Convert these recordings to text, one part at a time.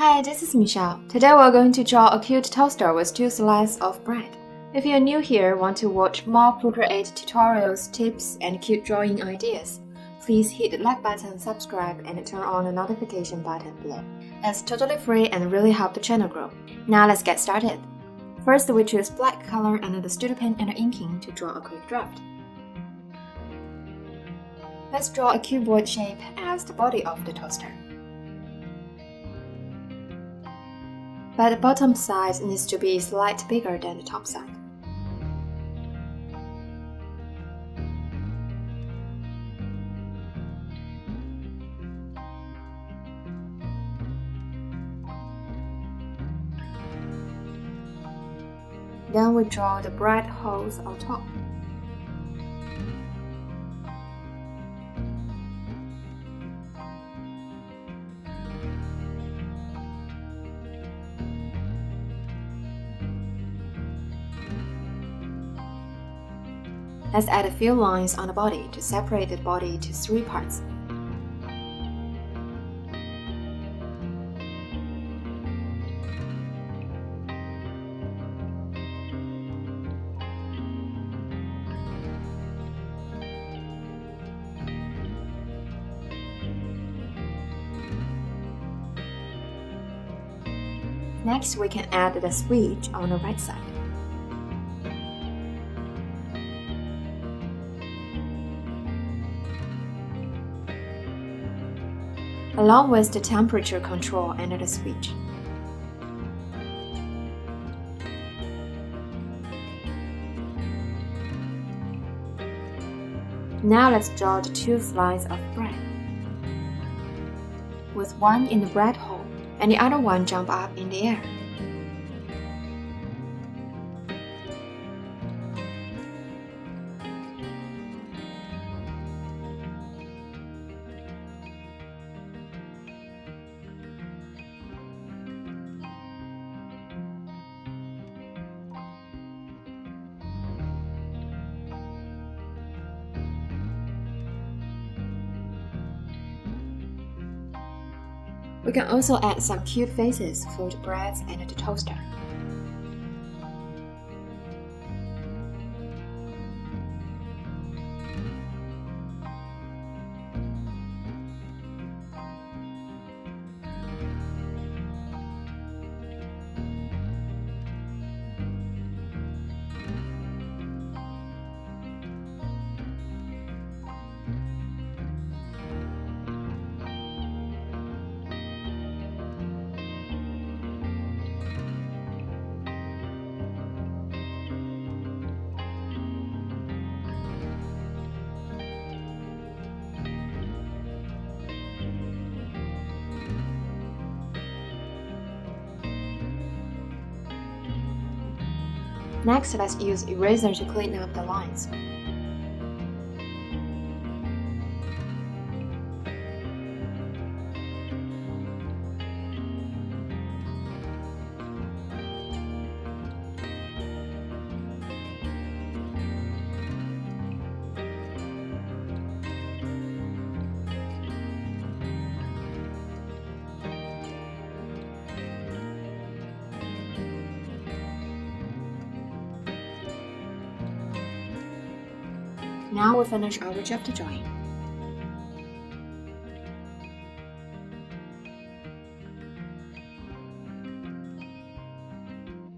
Hi, this is Michelle. Today we're going to draw a cute toaster with 2 slices of bread. If you're new here, want to watch more Procreate tutorials, tips, and cute drawing ideas, please hit the like button, subscribe, and turn on the notification button below. It's totally free and really help the channel grow. Now let's get started. First, we choose black color and the studio pen and inking to draw a quick draft. Let's draw a cuboid shape as the body of the toaster. But the bottom side needs to be slightly bigger than the top side. Then we draw the bread holes on top. Let's add a few lines on the body to separate the body to 3 parts. Next, we can add the switch on the right side. Along with the temperature control and the switch. Now let's draw the 2 slices of bread, with one in the bread hole and the other one jump up in the air. We can also add some cute faces for the bread and the toaster. Next, let's use eraser to clean up the lines. Now we finish our draft drawing.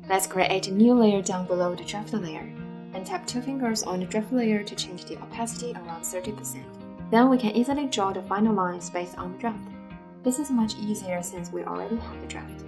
Let's create a new layer down below the draft layer, and tap 2 fingers on the draft layer to change the opacity around 30%. Then we can easily draw the final lines based on the draft. This is much easier since we already have the draft.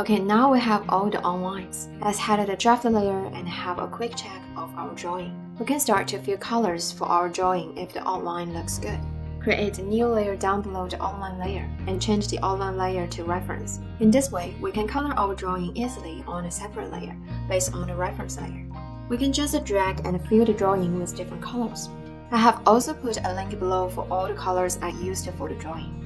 Okay, now we have all the outlines. Let's head to the draft layer and have a quick check of our drawing. We can start to fill colors for our drawing if the outline looks good. Create a new layer down below the outline layer and change the outline layer to reference. In this way, we can color our drawing easily on a separate layer based on the reference layer. We can just drag and fill the drawing with different colors. I have also put a link below for all the colors I used for the drawing.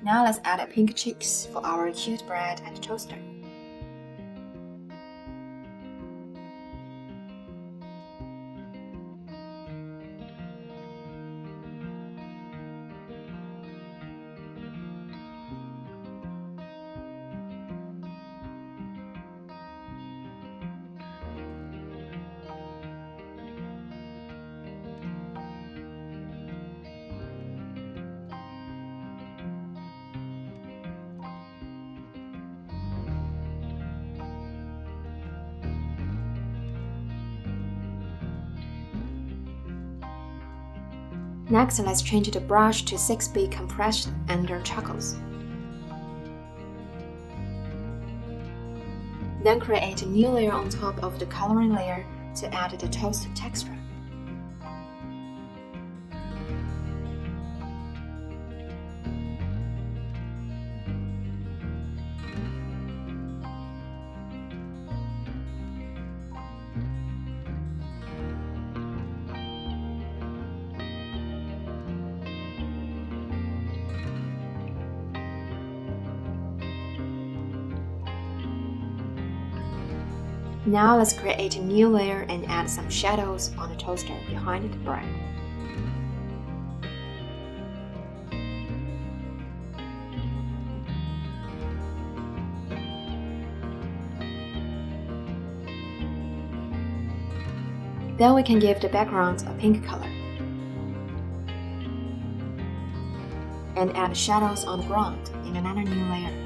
Now let's add pink cheeks for our cute bread and toaster. Next, let's change the brush to 6B compressed under charcoals. Then create a new layer on top of the coloring layer to add the toast texture. Now let's create a new layer and add some shadows on the toaster behind the bread. Then we can give the background a pink color. And add shadows on the ground in another new layer.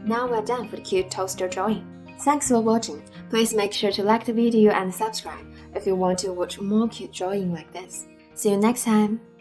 Now we're done for the cute toaster drawing. Thanks for watching. Please make sure to like the video and subscribe if you want to watch more cute drawing like this. See you next time!